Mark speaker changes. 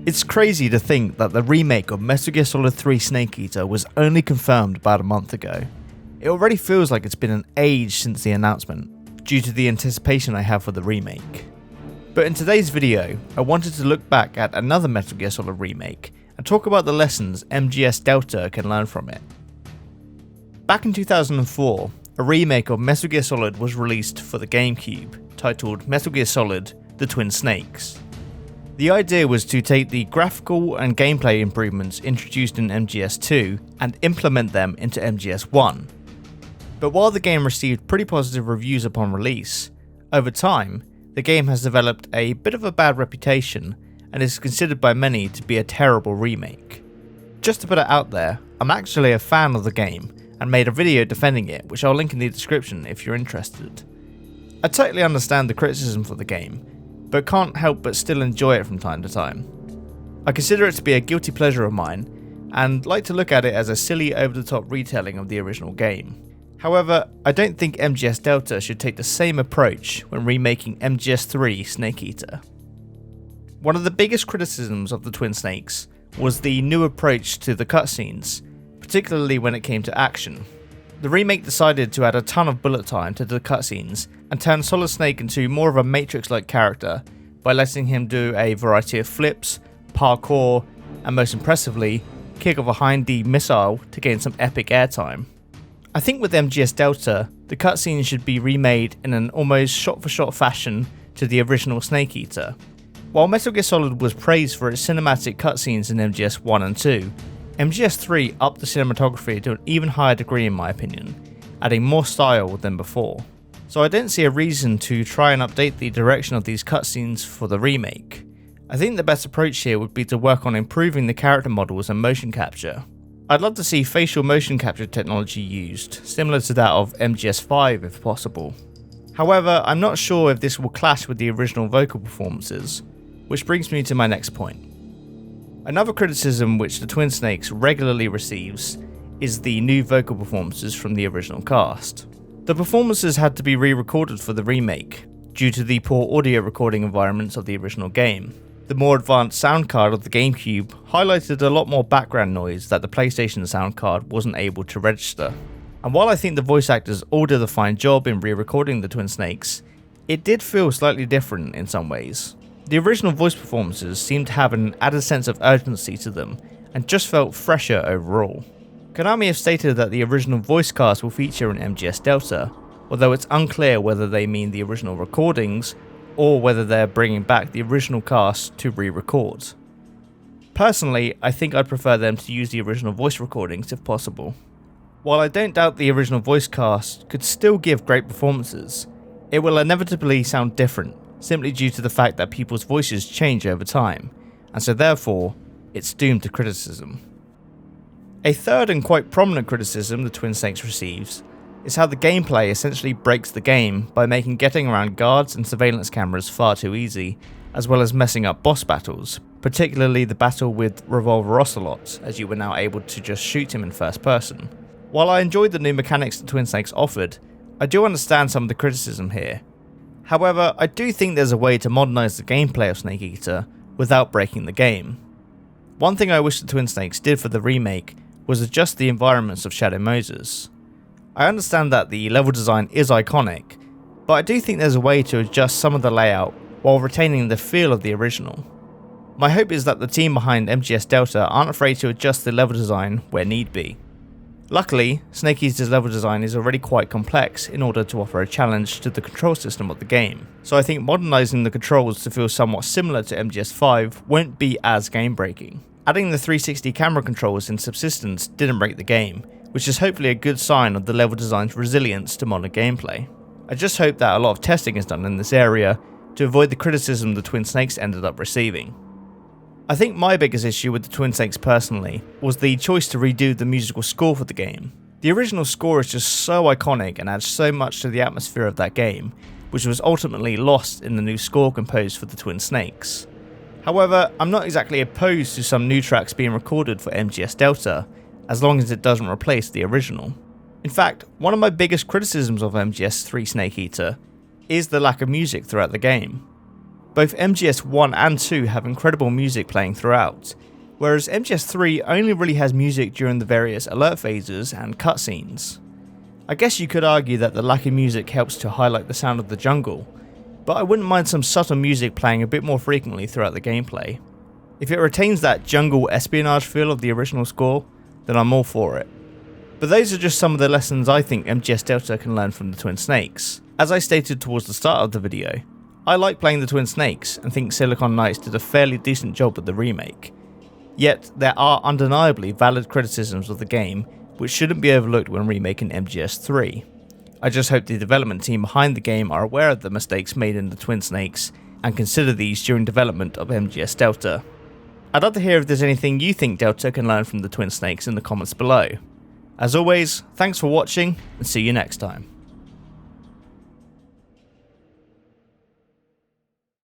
Speaker 1: It's crazy to think that the remake of Metal Gear Solid 3 Snake Eater was only confirmed about a month ago. It already feels like it's been an age since the announcement, due to the anticipation I have for the remake. But in today's video, I wanted to look back at another Metal Gear Solid remake and talk about the lessons MGS Delta can learn from it. Back in 2004, a remake of Metal Gear Solid was released for the GameCube, titled Metal Gear Solid: The Twin Snakes. The idea was to take the graphical and gameplay improvements introduced in MGS2 and implement them into MGS1. But while the game received pretty positive reviews upon release, over time, the game has developed a bit of a bad reputation and is considered by many to be a terrible remake. Just to put it out there, I'm actually a fan of the game and made a video defending it, which I'll link in the description if you're interested. I totally understand the criticism for the game, but can't help but still enjoy it from time to time. I consider it to be a guilty pleasure of mine, and like to look at it as a silly over-the-top retelling of the original game. However, I don't think MGS Delta should take the same approach when remaking MGS3 Snake Eater. One of the biggest criticisms of the Twin Snakes was the new approach to the cutscenes, particularly when it came to action. The remake decided to add a ton of bullet time to the cutscenes and turn Solid Snake into more of a Matrix-like character by letting him do a variety of flips, parkour, and most impressively, kick off a Hind-D missile to gain some epic airtime. I think with MGS Delta, the cutscenes should be remade in an almost shot-for-shot fashion to the original Snake Eater. While Metal Gear Solid was praised for its cinematic cutscenes in MGS 1 and 2, MGS3 upped the cinematography to an even higher degree in my opinion, adding more style than before. So I don't see a reason to try and update the direction of these cutscenes for the remake. I think the best approach here would be to work on improving the character models and motion capture. I'd love to see facial motion capture technology used, similar to that of MGS5 if possible. However, I'm not sure if this will clash with the original vocal performances, which brings me to my next point. Another criticism which the Twin Snakes regularly receives is the new vocal performances from the original cast. The performances had to be re-recorded for the remake, due to the poor audio recording environments of the original game. The more advanced sound card of the GameCube highlighted a lot more background noise that the PlayStation sound card wasn't able to register. And while I think the voice actors all did a fine job in re-recording the Twin Snakes, it did feel slightly different in some ways. The original voice performances seemed to have an added sense of urgency to them, and just felt fresher overall. Konami have stated that the original voice cast will feature in MGS Delta, although it's unclear whether they mean the original recordings, or whether they're bringing back the original cast to re-record. Personally, I think I'd prefer them to use the original voice recordings if possible. While I don't doubt the original voice cast could still give great performances, it will inevitably sound different, simply due to the fact that people's voices change over time, and so therefore, it's doomed to criticism. A third and quite prominent criticism the Twin Snakes receives is how the gameplay essentially breaks the game by making getting around guards and surveillance cameras far too easy, as well as messing up boss battles, particularly the battle with Revolver Ocelot, as you were now able to just shoot him in first person. While I enjoyed the new mechanics the Twin Snakes offered, I do understand some of the criticism here. However, I do think there's a way to modernise the gameplay of Snake Eater without breaking the game. One thing I wish the Twin Snakes did for the remake was adjust the environments of Shadow Moses. I understand that the level design is iconic, but I do think there's a way to adjust some of the layout while retaining the feel of the original. My hope is that the team behind MGS Delta aren't afraid to adjust the level design where need be. Luckily, Snake Eater's level design is already quite complex in order to offer a challenge to the control system of the game, so I think modernising the controls to feel somewhat similar to MGS5 won't be as game-breaking. Adding the 360 camera controls in Subsistence didn't break the game, which is hopefully a good sign of the level design's resilience to modern gameplay. I just hope that a lot of testing is done in this area to avoid the criticism the Twin Snakes ended up receiving. I think my biggest issue with the Twin Snakes personally was the choice to redo the musical score for the game. The original score is just so iconic and adds so much to the atmosphere of that game, which was ultimately lost in the new score composed for the Twin Snakes. However, I'm not exactly opposed to some new tracks being recorded for MGS Delta, as long as it doesn't replace the original. In fact, one of my biggest criticisms of MGS3 Snake Eater is the lack of music throughout the game. Both MGS 1 and 2 have incredible music playing throughout, whereas MGS 3 only really has music during the various alert phases and cutscenes. I guess you could argue that the lack of music helps to highlight the sound of the jungle, but I wouldn't mind some subtle music playing a bit more frequently throughout the gameplay. If it retains that jungle espionage feel of the original score, then I'm all for it. But those are just some of the lessons I think MGS Delta can learn from the Twin Snakes. As I stated towards the start of the video, I like playing the Twin Snakes and think Silicon Knights did a fairly decent job with the remake. Yet there are undeniably valid criticisms of the game which shouldn't be overlooked when remaking MGS 3. I just hope the development team behind the game are aware of the mistakes made in the Twin Snakes and consider these during development of MGS Delta. I'd love to hear if there's anything you think Delta can learn from the Twin Snakes in the comments below. As always, thanks for watching and see you next time.